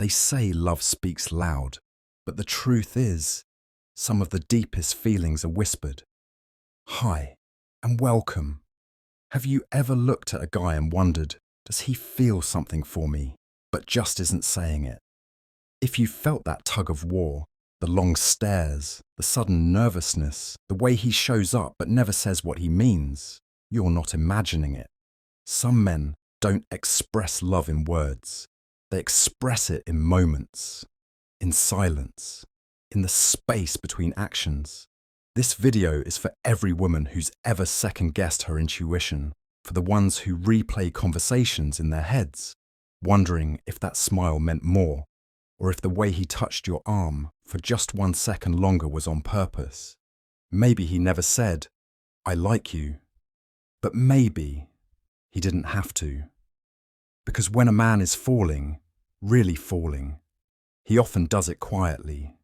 They say love speaks loud, but the truth is, some of the deepest feelings are whispered. Hi, and welcome. Have you ever looked at a guy and wondered, does he feel something for me, but just isn't saying it? If you felt that tug of war, the long stares, the sudden nervousness, the way he shows up but never says what he means, you're not imagining it. Some men don't express love in words. They express it in moments, in silence, in the space between actions. This video is for every woman who's ever second-guessed her intuition, for the ones who replay conversations in their heads, wondering if that smile meant more, or if the way he touched your arm for just 1 second longer was on purpose. Maybe he never said, "I like you," but maybe he didn't have to. Because when a man is falling, really falling, he often does it quietly.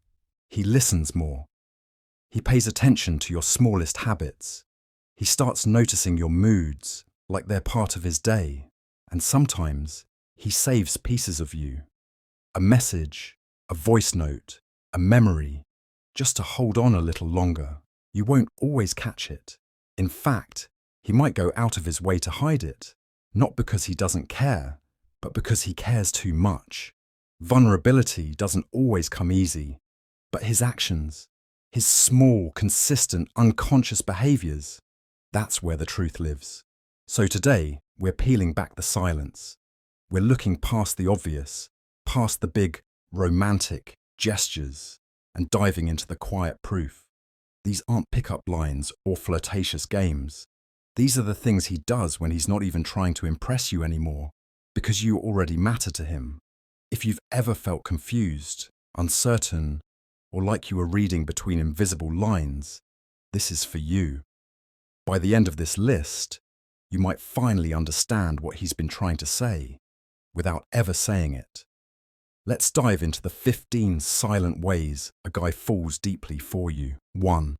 He listens more. He pays attention to your smallest habits. He starts noticing your moods like they're part of his day. And sometimes he saves pieces of you. A message, a voice note, a memory, just to hold on a little longer. You won't always catch it. In fact, he might go out of his way to hide it, not because he doesn't care, but because he cares too much. Vulnerability doesn't always come easy, but his actions, his small, consistent, unconscious behaviors, that's where the truth lives. So today, we're peeling back the silence. We're looking past the obvious, past the big, romantic gestures, and diving into the quiet proof. These aren't pickup lines or flirtatious games. These are the things he does when he's not even trying to impress you anymore, because you already matter to him. If you've ever felt confused, uncertain, or like you were reading between invisible lines, this is for you. By the end of this list, you might finally understand what he's been trying to say, without ever saying it. Let's dive into the 15 silent ways a guy falls deeply for you. 1.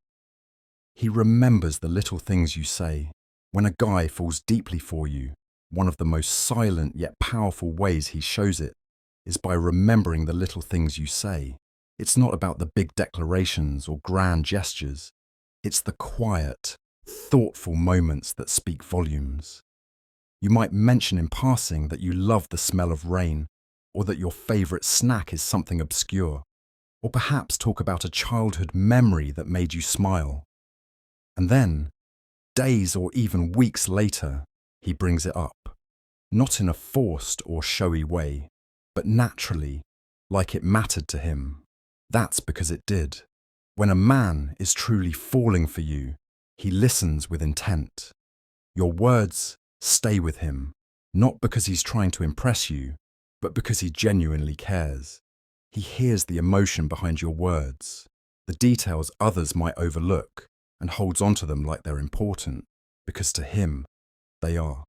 He remembers the little things you say. When a guy falls deeply for you, one of the most silent yet powerful ways he shows it is by remembering the little things you say. It's not about the big declarations or grand gestures. It's the quiet, thoughtful moments that speak volumes. You might mention in passing that you love the smell of rain, or that your favorite snack is something obscure, or perhaps talk about a childhood memory that made you smile. And then, days or even weeks later, he brings it up, not in a forced or showy way, but naturally, like it mattered to him. That's because it did. When a man is truly falling for you, he listens with intent. Your words stay with him, not because he's trying to impress you, but because he genuinely cares. He hears the emotion behind your words, the details others might overlook, and holds onto them like they're important, because to him, they are.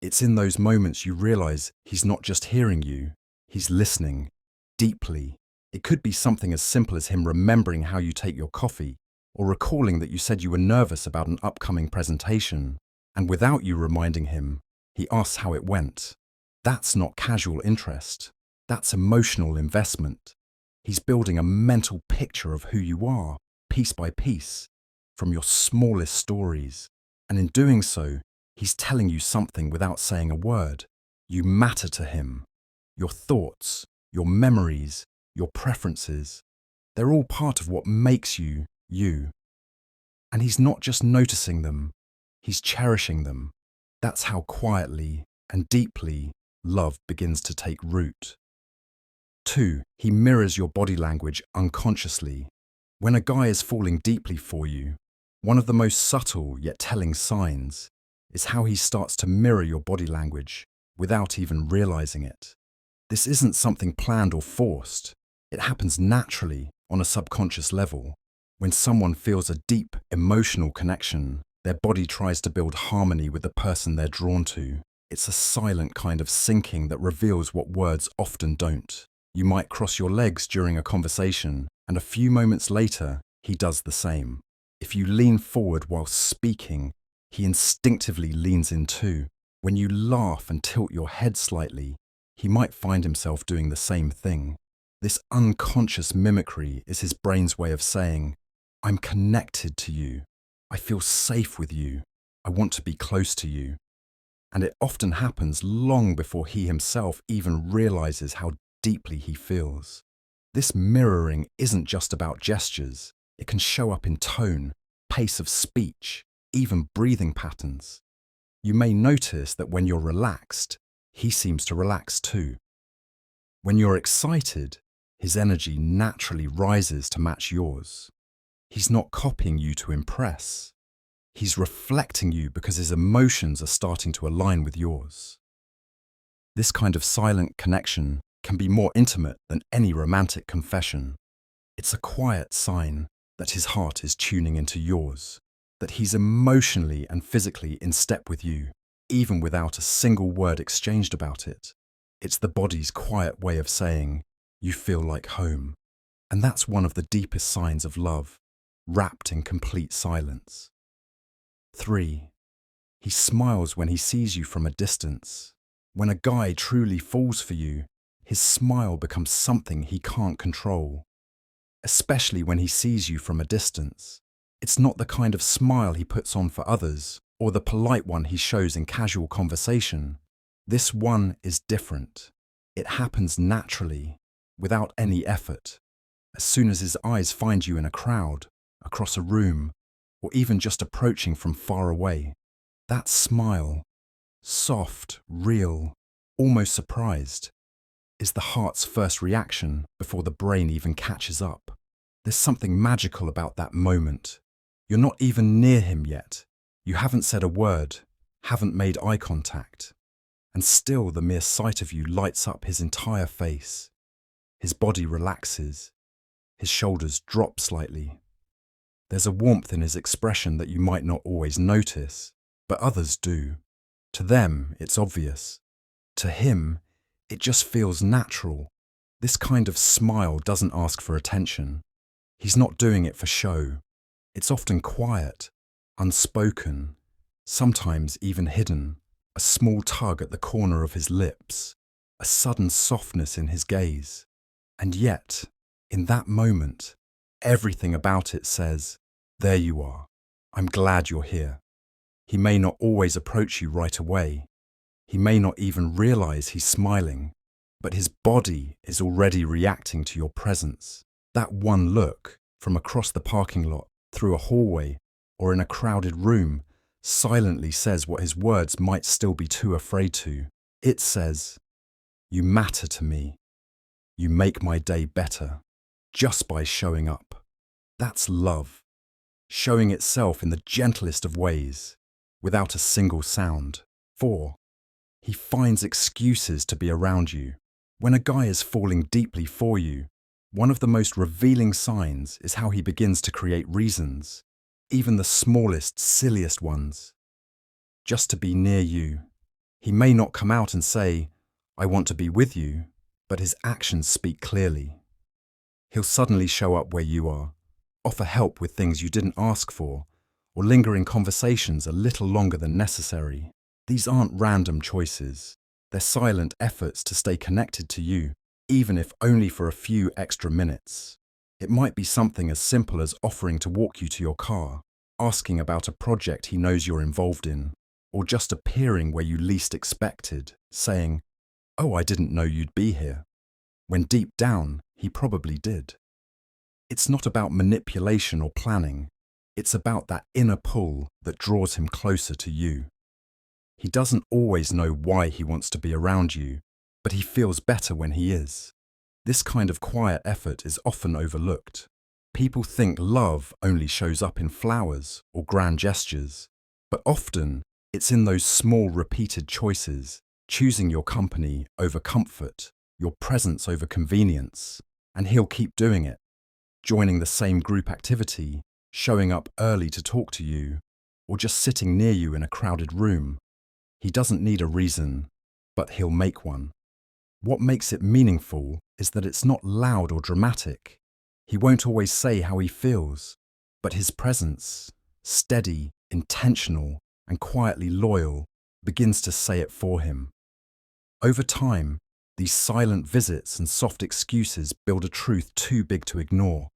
It's in those moments you realize he's not just hearing you, he's listening, deeply. It could be something as simple as him remembering how you take your coffee, or recalling that you said you were nervous about an upcoming presentation, and without you reminding him, he asks how it went. That's not casual interest. That's emotional investment. He's building a mental picture of who you are, piece by piece, from your smallest stories. And in doing so, he's telling you something without saying a word. You matter to him. Your thoughts, your memories, your preferences, they're all part of what makes you, you. And he's not just noticing them, he's cherishing them. That's how quietly and deeply love begins to take root. 2. He mirrors your body language unconsciously. When a guy is falling deeply for you, one of the most subtle yet telling signs is how he starts to mirror your body language without even realizing it. This isn't something planned or forced. It happens naturally on a subconscious level. When someone feels a deep emotional connection, their body tries to build harmony with the person they're drawn to. It's a silent kind of syncing that reveals what words often don't. You might cross your legs during a conversation, and a few moments later, he does the same. If you lean forward while speaking, he instinctively leans in too. When you laugh and tilt your head slightly, he might find himself doing the same thing. This unconscious mimicry is his brain's way of saying, I'm connected to you. I feel safe with you. I want to be close to you. And it often happens long before he himself even realizes how deeply he feels. This mirroring isn't just about gestures. It can show up in tone, pace of speech, even breathing patterns. You may notice that when you're relaxed, he seems to relax too. When you're excited, his energy naturally rises to match yours. He's not copying you to impress. He's reflecting you because his emotions are starting to align with yours. This kind of silent connection can be more intimate than any romantic confession. It's a quiet sign that his heart is tuning into yours, that he's emotionally and physically in step with you, even without a single word exchanged about it. It's the body's quiet way of saying, you feel like home. And that's one of the deepest signs of love, wrapped in complete silence. 3. He smiles when he sees you from a distance. When a guy truly falls for you, his smile becomes something he can't control. Especially when he sees you from a distance. It's not the kind of smile he puts on for others, or the polite one he shows in casual conversation. This one is different. It happens naturally, without any effort. As soon as his eyes find you in a crowd, across a room, or even just approaching from far away, that smile, soft, real, almost surprised, is the heart's first reaction before the brain even catches up. There's something magical about that moment. You're not even near him yet. You haven't said a word, haven't made eye contact. And still the mere sight of you lights up his entire face. His body relaxes. His shoulders drop slightly. There's a warmth in his expression that you might not always notice, but others do. To them, it's obvious. To him, it just feels natural. This kind of smile doesn't ask for attention. He's not doing it for show. It's often quiet, unspoken, sometimes even hidden. A small tug at the corner of his lips, a sudden softness in his gaze. And yet, in that moment, everything about it says, there you are. I'm glad you're here. He may not always approach you right away. He may not even realize he's smiling, but his body is already reacting to your presence. That one look, from across the parking lot, through a hallway, or in a crowded room, silently says what his words might still be too afraid to. It says, you matter to me. You make my day better, just by showing up. That's love, showing itself in the gentlest of ways, without a single sound. 4. He finds excuses to be around you. When a guy is falling deeply for you, one of the most revealing signs is how he begins to create reasons, even the smallest, silliest ones, just to be near you. He may not come out and say, I want to be with you, but his actions speak clearly. He'll suddenly show up where you are, offer help with things you didn't ask for, or linger in conversations a little longer than necessary. These aren't random choices. They're silent efforts to stay connected to you, even if only for a few extra minutes. It might be something as simple as offering to walk you to your car, asking about a project he knows you're involved in, or just appearing where you least expected, saying, oh, I didn't know you'd be here, when deep down, he probably did. It's not about manipulation or planning. It's about that inner pull that draws him closer to you. He doesn't always know why he wants to be around you, but he feels better when he is. This kind of quiet effort is often overlooked. People think love only shows up in flowers or grand gestures, but often it's in those small repeated choices, choosing your company over comfort, your presence over convenience, and he'll keep doing it, joining the same group activity, showing up early to talk to you, or just sitting near you in a crowded room. He doesn't need a reason, but he'll make one. What makes it meaningful is that it's not loud or dramatic. He won't always say how he feels, but his presence, steady, intentional, and quietly loyal, begins to say it for him. Over time, These silent visits and soft excuses build a truth too big to ignore.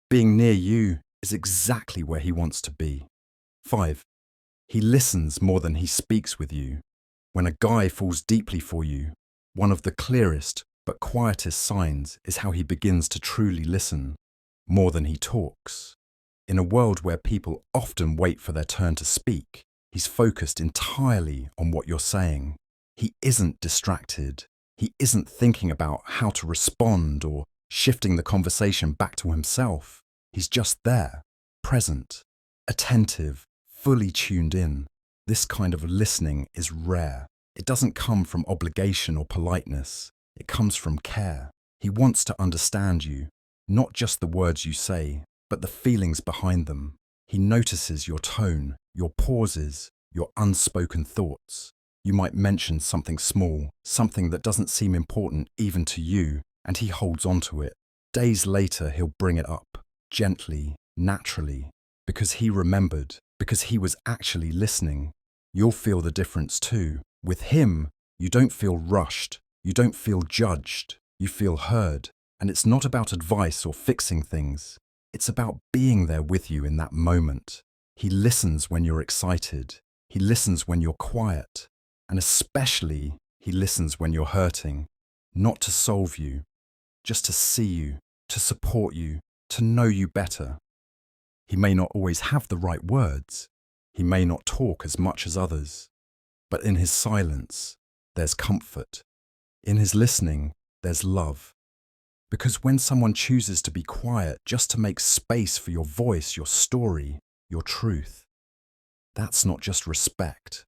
Being near you is exactly where he wants to be. 5. He listens more than he speaks with you. When a guy falls deeply for you, one of the clearest but quietest signs is how he begins to truly listen, more than he talks. In a world where people often wait for their turn to speak, he's focused entirely on what you're saying. He isn't distracted. He isn't thinking about how to respond or shifting the conversation back to himself. He's just there, present, attentive, fully tuned in. This kind of listening is rare. It doesn't come from obligation or politeness. It comes from care. He wants to understand you, not just the words you say, but the feelings behind them. He notices your tone, your pauses, your unspoken thoughts. You might mention something small, something that doesn't seem important even to you, and he holds on to it. Days later, he'll bring it up, gently, naturally, because he remembered, because he was actually listening. You'll feel the difference too. With him, you don't feel rushed, you don't feel judged, you feel heard. And it's not about advice or fixing things. It's about being there with you in that moment. He listens when you're excited. He listens when you're quiet. And especially, he listens when you're hurting. Not to solve you, just to see you, to support you, to know you better. He may not always have the right words. He may not talk as much as others. But in his silence, there's comfort. In his listening, there's love. Because when someone chooses to be quiet just to make space for your voice, your story, your truth, that's not just respect.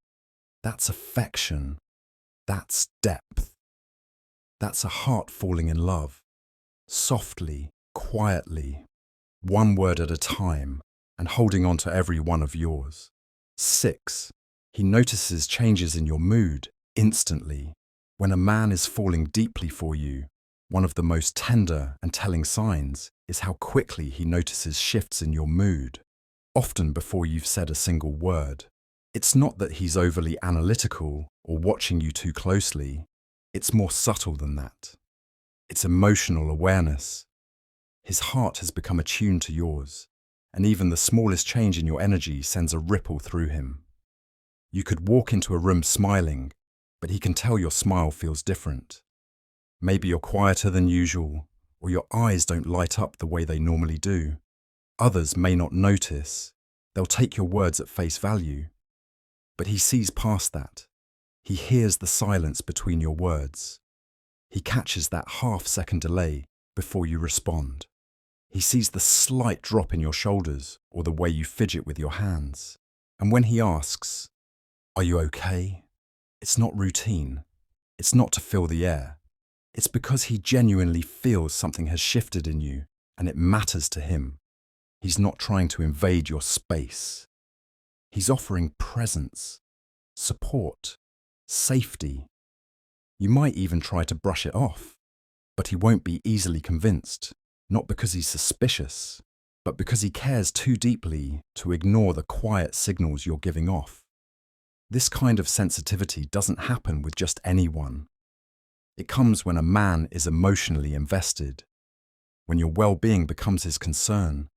That's affection. That's depth. That's a heart falling in love. Softly, quietly, one word at a time, and holding on to every one of yours. 6. He notices changes in your mood instantly. When a man is falling deeply for you, one of the most tender and telling signs is how quickly he notices shifts in your mood, often before you've said a single word. It's not that he's overly analytical or watching you too closely. It's more subtle than that. It's emotional awareness. His heart has become attuned to yours, and even the smallest change in your energy sends a ripple through him. You could walk into a room smiling, but he can tell your smile feels different. Maybe you're quieter than usual, or your eyes don't light up the way they normally do. Others may not notice. They'll take your words at face value. But he sees past that. He hears the silence between your words. He catches that half-second delay before you respond. He sees the slight drop in your shoulders or the way you fidget with your hands. And when he asks, "Are you okay?" it's not routine. It's not to fill the air. It's because he genuinely feels something has shifted in you and it matters to him. He's not trying to invade your space. He's offering presence, support, safety. You might even try to brush it off, but he won't be easily convinced, not because he's suspicious, but because he cares too deeply to ignore the quiet signals you're giving off. This kind of sensitivity doesn't happen with just anyone. It comes when a man is emotionally invested, when your well-being becomes his concern,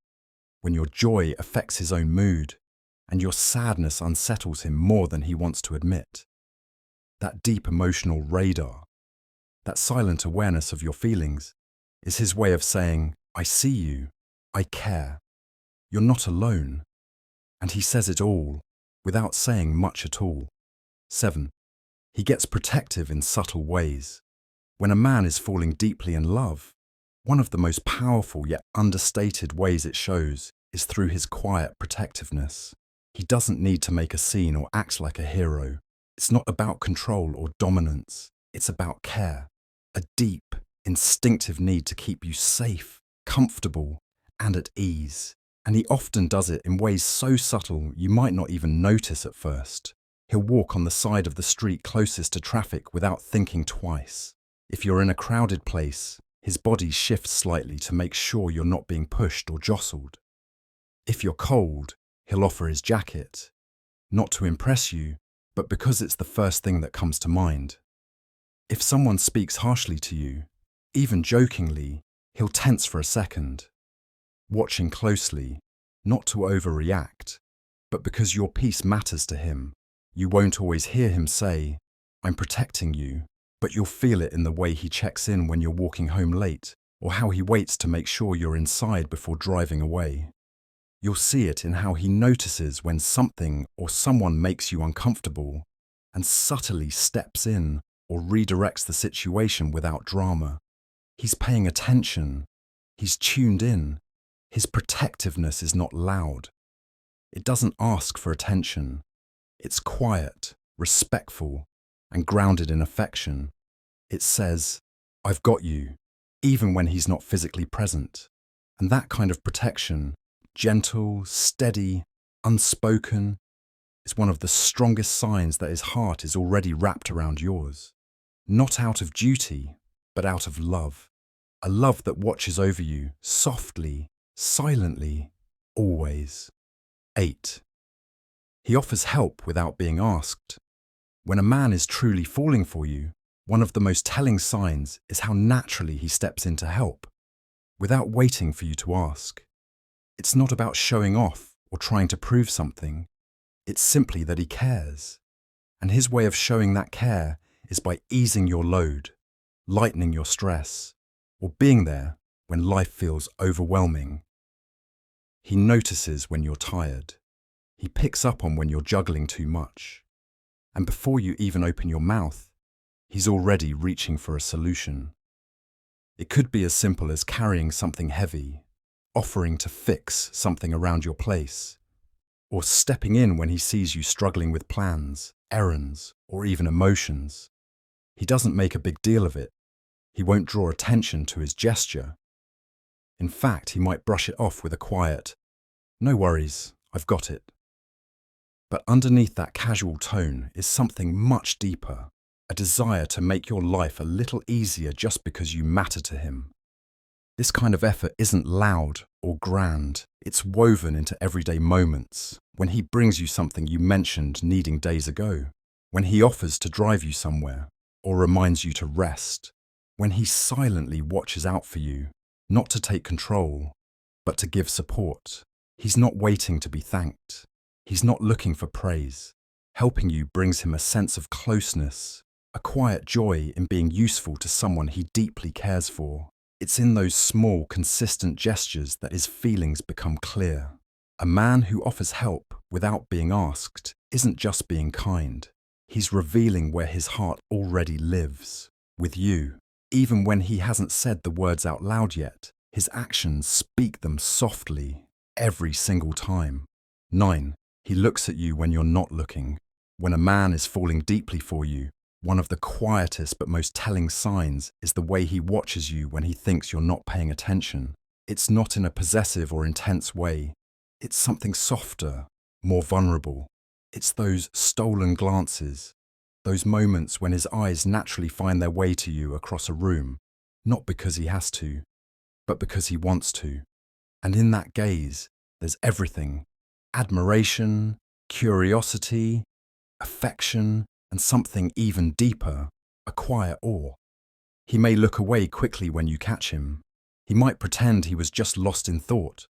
when your joy affects his own mood, and your sadness unsettles him more than he wants to admit. That deep emotional radar, that silent awareness of your feelings, is his way of saying, "I see you, I care, you're not alone." And he says it all, without saying much at all. 7. He gets protective in subtle ways. When a man is falling deeply in love, one of the most powerful yet understated ways it shows is through his quiet protectiveness. He doesn't need to make a scene or act like a hero. It's not about control or dominance. It's about care, a deep, instinctive need to keep you safe, comfortable, and at ease. And he often does it in ways so subtle you might not even notice at first. He'll walk on the side of the street closest to traffic without thinking twice. If you're in a crowded place, his body shifts slightly to make sure you're not being pushed or jostled. If you're cold, he'll offer his jacket, not to impress you, but because it's the first thing that comes to mind. If someone speaks harshly to you, even jokingly, he'll tense for a second, watching closely, not to overreact, but because your peace matters to him. You won't always hear him say, "I'm protecting you," but you'll feel it in the way he checks in when you're walking home late, or how he waits to make sure you're inside before driving away. You'll see it in how he notices when something or someone makes you uncomfortable and subtly steps in or redirects the situation without drama. He's paying attention. He's tuned in. His protectiveness is not loud. It doesn't ask for attention. It's quiet, respectful, and grounded in affection. It says, "I've got you," even when he's not physically present. And that kind of protection, gentle, steady, unspoken, is one of the strongest signs that his heart is already wrapped around yours. Not out of duty, but out of love. A love that watches over you, softly, silently, always. 8. He offers help without being asked. When a man is truly falling for you, one of the most telling signs is how naturally he steps in to help, without waiting for you to ask. It's not about showing off or trying to prove something. It's simply that he cares. And his way of showing that care is by easing your load, lightening your stress, or being there when life feels overwhelming. He notices when you're tired. He picks up on when you're juggling too much. And before you even open your mouth, he's already reaching for a solution. It could be as simple as carrying something heavy, offering to fix something around your place, or stepping in when he sees you struggling with plans, errands, or even emotions. He doesn't make a big deal of it. He won't draw attention to his gesture. In fact, he might brush it off with a quiet, "No worries, I've got it." But underneath that casual tone is something much deeper, a desire to make your life a little easier just because you matter to him. This kind of effort isn't loud or grand. It's woven into everyday moments. When he brings you something you mentioned needing days ago, when he offers to drive you somewhere or reminds you to rest, when he silently watches out for you, not to take control, but to give support. He's not waiting to be thanked. He's not looking for praise. Helping you brings him a sense of closeness, a quiet joy in being useful to someone he deeply cares for. It's in those small, consistent gestures that his feelings become clear. A man who offers help without being asked isn't just being kind. He's revealing where his heart already lives, with you. Even when he hasn't said the words out loud yet, his actions speak them softly, every single time. 9. He looks at you when you're not looking. When a man is falling deeply for you, one of the quietest but most telling signs is the way he watches you when he thinks you're not paying attention. It's not in a possessive or intense way. It's something softer, more vulnerable. It's those stolen glances, those moments when his eyes naturally find their way to you across a room, not because he has to, but because he wants to. And in that gaze, there's everything: admiration, curiosity, affection, and something even deeper, a quiet awe. He may look away quickly when you catch him. He might pretend he was just lost in thought,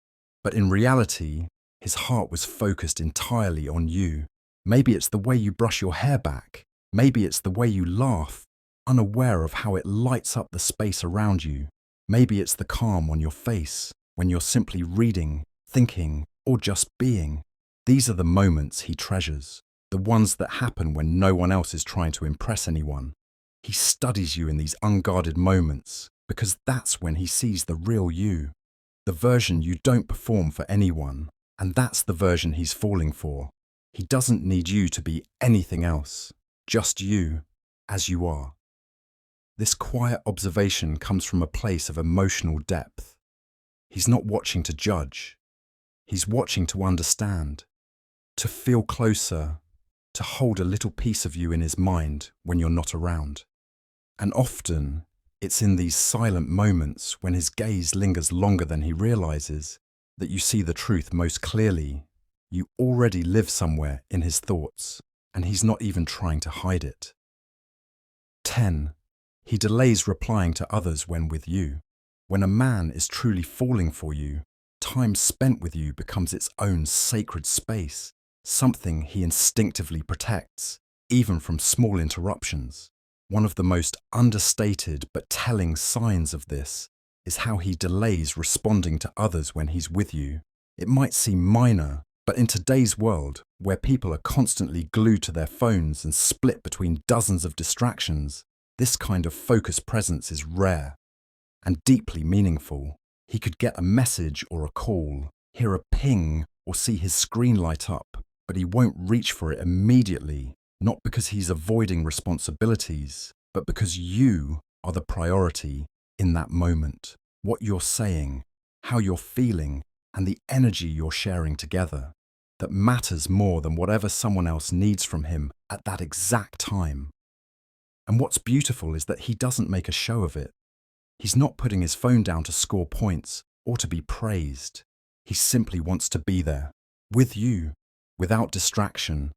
but in reality, his heart was focused entirely on you. Maybe it's the way you brush your hair back. Maybe it's the way you laugh, unaware of how it lights up the space around you. Maybe it's the calm on your face when you're simply reading, thinking, or just being. These are the moments he treasures. The ones that happen when no one else is trying to impress anyone. He studies you in these unguarded moments because that's when he sees the real you, the version you don't perform for anyone, and that's the version he's falling for. He doesn't need you to be anything else, just you, as you are. This quiet observation comes from a place of emotional depth. He's not watching to judge. He's watching to understand, to feel closer, to hold a little piece of you in his mind when you're not around. And often, it's in these silent moments when his gaze lingers longer than he realizes that you see the truth most clearly. You already live somewhere in his thoughts, and he's not even trying to hide it. 10. He delays replying to others when with you. When a man is truly falling for you, time spent with you becomes its own sacred space, something he instinctively protects, even from small interruptions. One of the most understated but telling signs of this is how he delays responding to others when he's with you. It might seem minor, but in today's world, where people are constantly glued to their phones and split between dozens of distractions, this kind of focused presence is rare and deeply meaningful. He could get a message or a call, hear a ping, or see his screen light up, but he won't reach for it immediately, not because he's avoiding responsibilities, but because you are the priority in that moment. What you're saying, how you're feeling, and the energy you're sharing together, that matters more than whatever someone else needs from him at that exact time. And what's beautiful is that he doesn't make a show of it. He's not putting his phone down to score points or to be praised. He simply wants to be there, with you, without distraction,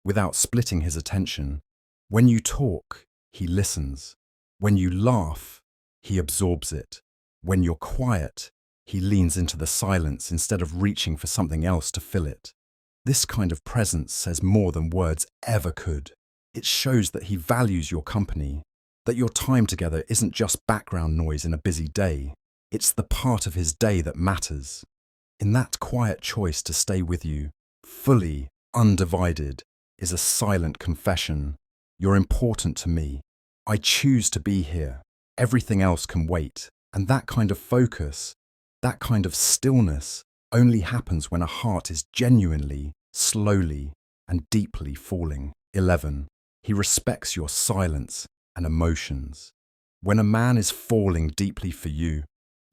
without splitting his attention. When you talk, he listens. When you laugh, he absorbs it. When you're quiet, he leans into the silence instead of reaching for something else to fill it. This kind of presence says more than words ever could. It shows that he values your company, that your time together isn't just background noise in a busy day. It's the part of his day that matters. In that quiet choice to stay with you, fully, undivided, is a silent confession. You're important to me. I choose to be here. Everything else can wait. And that kind of focus, that kind of stillness, only happens when a heart is genuinely, slowly, and deeply falling. 11. He respects your silence and emotions. When a man is falling deeply for you,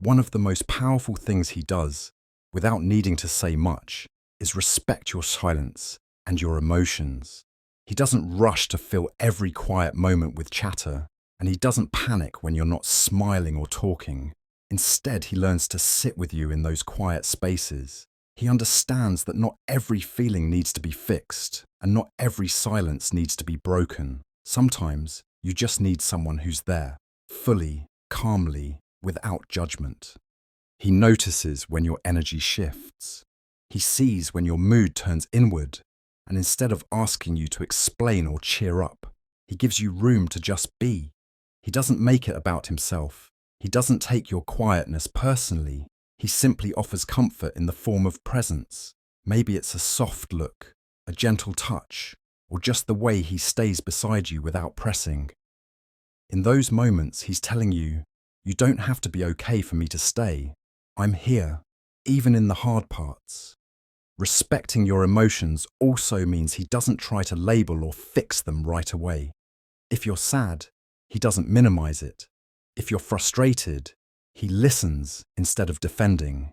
one of the most powerful things he does, without needing to say much, is respect your silence and your emotions. He doesn't rush to fill every quiet moment with chatter, and he doesn't panic when you're not smiling or talking. Instead, he learns to sit with you in those quiet spaces. He understands that not every feeling needs to be fixed, and not every silence needs to be broken. Sometimes, you just need someone who's there, fully, calmly, without judgment. He notices when your energy shifts. He sees when your mood turns inward, and instead of asking you to explain or cheer up, he gives you room to just be. He doesn't make it about himself. He doesn't take your quietness personally. He simply offers comfort in the form of presence. Maybe it's a soft look, a gentle touch, or just the way he stays beside you without pressing. In those moments, he's telling you, you don't have to be okay for me to stay. I'm here, even in the hard parts. Respecting your emotions also means he doesn't try to label or fix them right away. If you're sad, he doesn't minimize it. If you're frustrated, he listens instead of defending.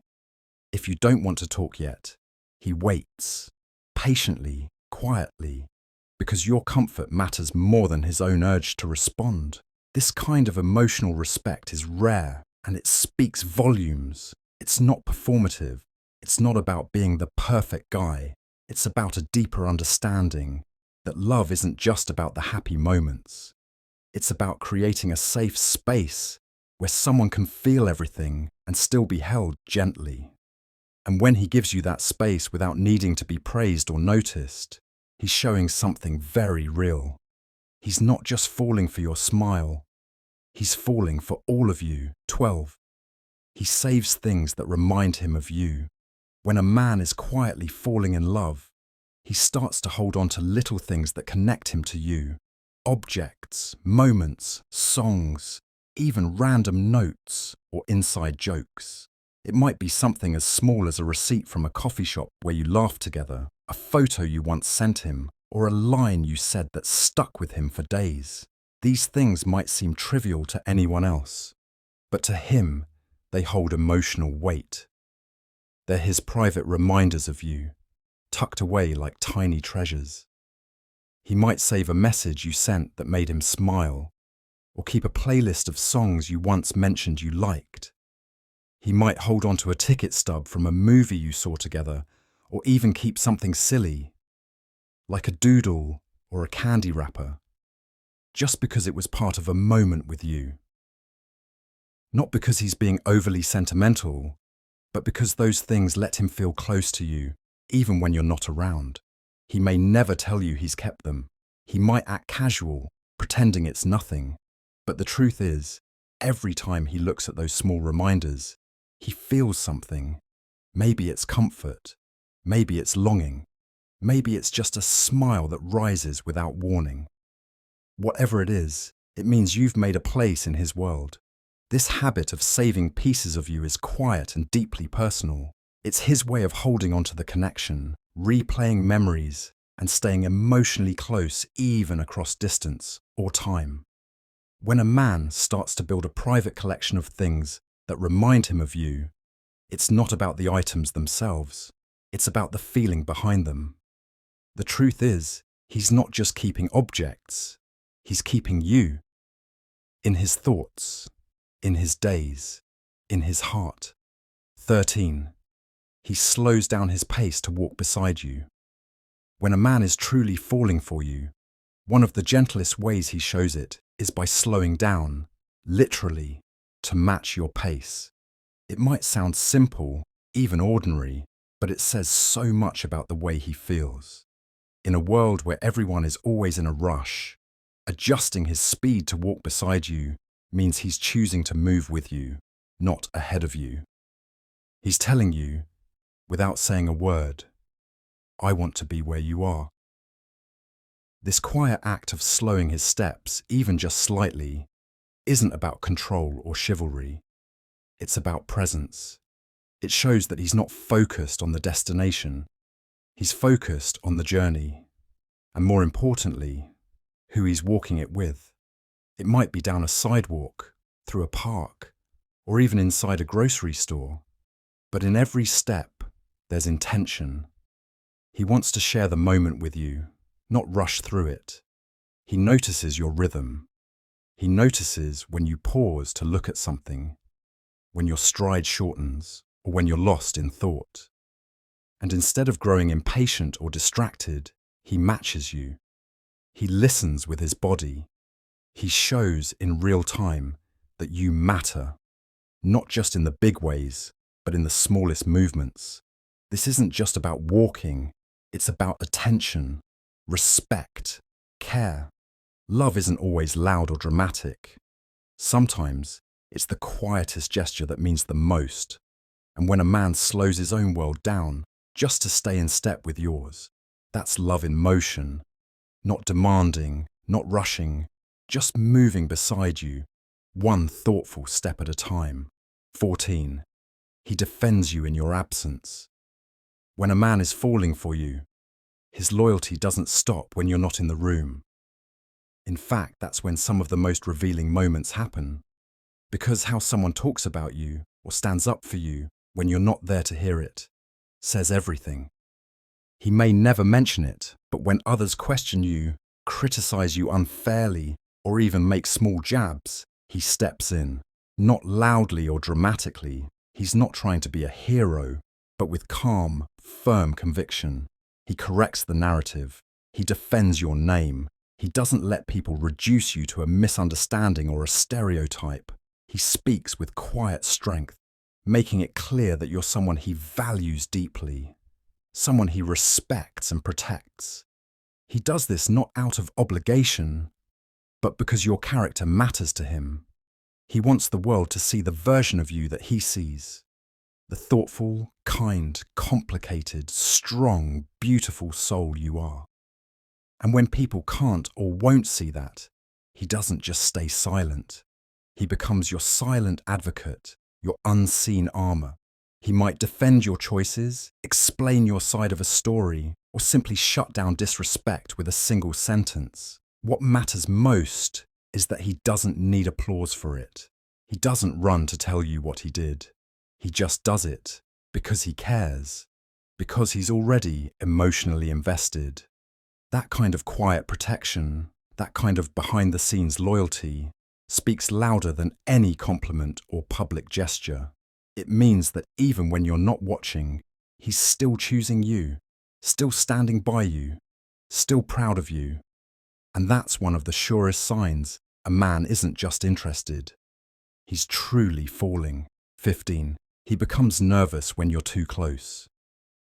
If you don't want to talk yet, he waits, patiently, quietly, because your comfort matters more than his own urge to respond. This kind of emotional respect is rare, and it speaks volumes. It's not performative. It's not about being the perfect guy. It's about a deeper understanding that love isn't just about the happy moments. It's about creating a safe space where someone can feel everything and still be held gently. And when he gives you that space without needing to be praised or noticed, he's showing something very real. He's not just falling for your smile. He's falling for all of you. 12. He saves things that remind him of you. When a man is quietly falling in love, he starts to hold on to little things that connect him to you. Objects, moments, songs, even random notes or inside jokes. It might be something as small as a receipt from a coffee shop where you laughed together, a photo you once sent him, or a line you said that stuck with him for days. These things might seem trivial to anyone else, but to him, they hold emotional weight. They're his private reminders of you, tucked away like tiny treasures. He might save a message you sent that made him smile, or keep a playlist of songs you once mentioned you liked. He might hold on to a ticket stub from a movie you saw together, or even keep something silly, like a doodle or a candy wrapper. just because it was part of a moment with you. Not because he's being overly sentimental, but because those things let him feel close to you, even when you're not around. He may never tell you he's kept them. He might act casual, pretending it's nothing. But the truth is, every time he looks at those small reminders, he feels something. Maybe it's comfort. Maybe it's longing. Maybe it's just a smile that rises without warning. Whatever it is, it means you've made a place in his world. This habit of saving pieces of you is quiet and deeply personal. It's his way of holding onto the connection, replaying memories, and staying emotionally close even across distance or time. When a man starts to build a private collection of things that remind him of you, it's not about the items themselves. It's about the feeling behind them. The truth is, he's not just keeping objects, he's keeping you. In his thoughts, in his days, in his heart. 13. He slows down his pace to walk beside you. When a man is truly falling for you, one of the gentlest ways he shows it is by slowing down, literally, to match your pace. It might sound simple, even ordinary, but it says so much about the way he feels. In a world where everyone is always in a rush, adjusting his speed to walk beside you means he's choosing to move with you, not ahead of you. He's telling you, without saying a word, I want to be where you are. This quiet act of slowing his steps, even just slightly, isn't about control or chivalry. It's about presence. It shows that he's not focused on the destination. He's focused on the journey. And more importantly, who he's walking it with. It might be down a sidewalk, through a park, or even inside a grocery store. But in every step, there's intention. He wants to share the moment with you, not rush through it. He notices your rhythm. He notices when you pause to look at something, when your stride shortens, or when you're lost in thought. And instead of growing impatient or distracted, he matches you. He listens with his body. He shows in real time that you matter, not just in the big ways, but in the smallest movements. This isn't just about walking, it's about attention, respect, care. Love isn't always loud or dramatic. Sometimes it's the quietest gesture that means the most. And when a man slows his own world down just to stay in step with yours, that's love in motion. Not demanding, not rushing, just moving beside you, one thoughtful step at a time. 14. He defends you in your absence. When a man is falling for you, his loyalty doesn't stop when you're not in the room. In fact, that's when some of the most revealing moments happen. Because how someone talks about you or stands up for you when you're not there to hear it says everything. He may never mention it, but when others question you, criticize you unfairly, or even make small jabs, he steps in. Not loudly or dramatically. He's not trying to be a hero, but with calm, firm conviction. He corrects the narrative. He defends your name. He doesn't let people reduce you to a misunderstanding or a stereotype. He speaks with quiet strength, making it clear that you're someone he values deeply, someone he respects and protects. He does this not out of obligation, but because your character matters to him. He wants the world to see the version of you that he sees. The thoughtful, kind, complicated, strong, beautiful soul you are. And when people can't or won't see that, he doesn't just stay silent. He becomes your silent advocate, your unseen armor. He might defend your choices, explain your side of a story, or simply shut down disrespect with a single sentence. What matters most is that he doesn't need applause for it. He doesn't run to tell you what he did. He just does it because he cares, because he's already emotionally invested. That kind of quiet protection, that kind of behind-the-scenes loyalty, speaks louder than any compliment or public gesture. It means that even when you're not watching, he's still choosing you, still standing by you, still proud of you. And that's one of the surest signs a man isn't just interested. He's truly falling. 15. He becomes nervous when you're too close.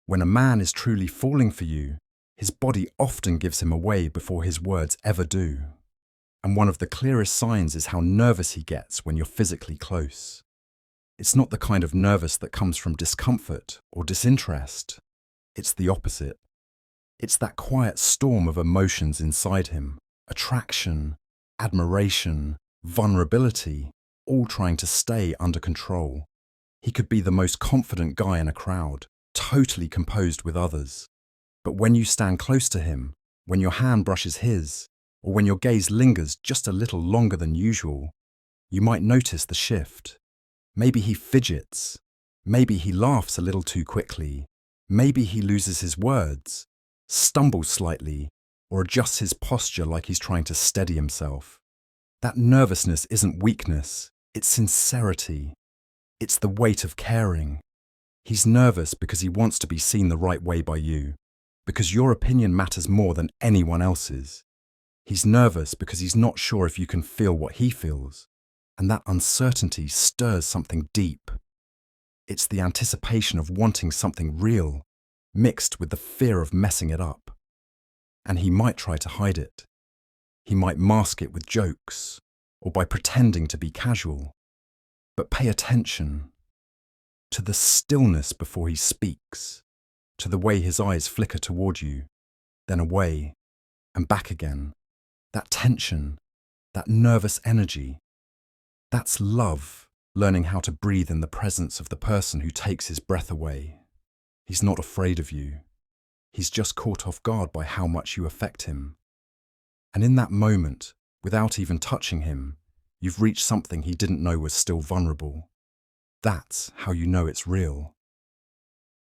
When a man is truly falling for you, his body often gives him away before his words ever do. And one of the clearest signs is how nervous he gets when you're physically close. It's not the kind of nervous that comes from discomfort or disinterest. It's the opposite. It's that quiet storm of emotions inside him, attraction, admiration, vulnerability, all trying to stay under control. He could be the most confident guy in a crowd, totally composed with others. But when you stand close to him, when your hand brushes his, or when your gaze lingers just a little longer than usual, you might notice the shift. Maybe he fidgets. Maybe he laughs a little too quickly. Maybe he loses his words, stumbles slightly, or adjusts his posture like he's trying to steady himself. That nervousness isn't weakness, it's sincerity. It's the weight of caring. He's nervous because he wants to be seen the right way by you, because your opinion matters more than anyone else's. He's nervous because he's not sure if you can feel what he feels, and that uncertainty stirs something deep. It's the anticipation of wanting something real, mixed with the fear of messing it up. And he might try to hide it. He might mask it with jokes, or by pretending to be casual. But pay attention to the stillness before he speaks, to the way his eyes flicker toward you, then away, and back again. That tension, that nervous energy, that's love, learning how to breathe in the presence of the person who takes his breath away. He's not afraid of you. He's just caught off guard by how much you affect him. And in that moment, without even touching him, you've reached something he didn't know was still vulnerable. That's how you know it's real.